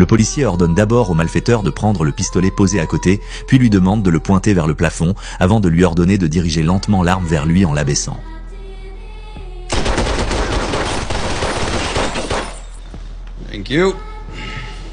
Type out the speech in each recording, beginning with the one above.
Le policier ordonne d'abord au malfaiteur de prendre le pistolet posé à côté, puis lui demande de le pointer vers le plafond, avant de lui ordonner de diriger lentement l'arme vers lui en l'abaissant. Thank you.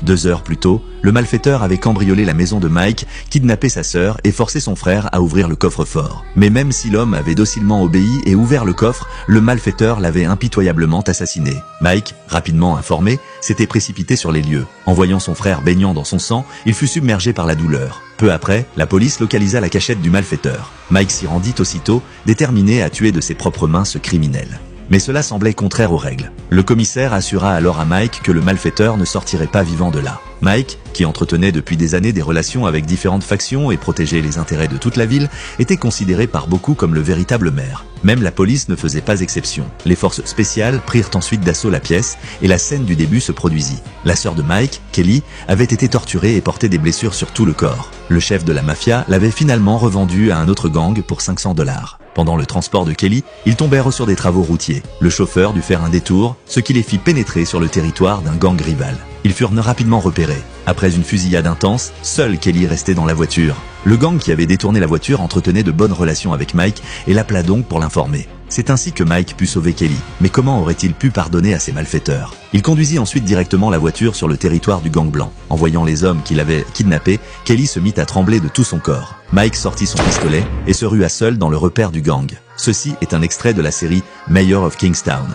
2 heures plus tôt, le malfaiteur avait cambriolé la maison de Mike, kidnappé sa sœur et forcé son frère à ouvrir le coffre-fort. Mais même si l'homme avait docilement obéi et ouvert le coffre, le malfaiteur l'avait impitoyablement assassiné. Mike, rapidement informé, s'était précipité sur les lieux. En voyant son frère baignant dans son sang, il fut submergé par la douleur. Peu après, la police localisa la cachette du malfaiteur. Mike s'y rendit aussitôt, déterminé à tuer de ses propres mains ce criminel. Mais cela semblait contraire aux règles. Le commissaire assura alors à Mike que le malfaiteur ne sortirait pas vivant de là. Mike, qui entretenait depuis des années des relations avec différentes factions et protégeait les intérêts de toute la ville, était considéré par beaucoup comme le véritable maire. Même la police ne faisait pas exception. Les forces spéciales prirent ensuite d'assaut la pièce et la scène du début se produisit. La sœur de Mike, Kelly, avait été torturée et portait des blessures sur tout le corps. Le chef de la mafia l'avait finalement revendue à un autre gang pour $500. Pendant le transport de Kelly, ils tombèrent sur des travaux routiers. Le chauffeur dut faire un détour, ce qui les fit pénétrer sur le territoire d'un gang rival. Ils furent rapidement repérés. Après une fusillade intense, seule Kelly restait dans la voiture. Le gang qui avait détourné la voiture entretenait de bonnes relations avec Mike et l'appela donc pour l'informer. C'est ainsi que Mike put sauver Kelly. Mais comment aurait-il pu pardonner à ces malfaiteurs? Il conduisit ensuite directement la voiture sur le territoire du gang blanc. En voyant les hommes qu'il avait kidnappés, Kelly se mit à trembler de tout son corps. Mike sortit son pistolet et se rua seul dans le repère du gang. Ceci est un extrait de la série Mayor of Kingstown.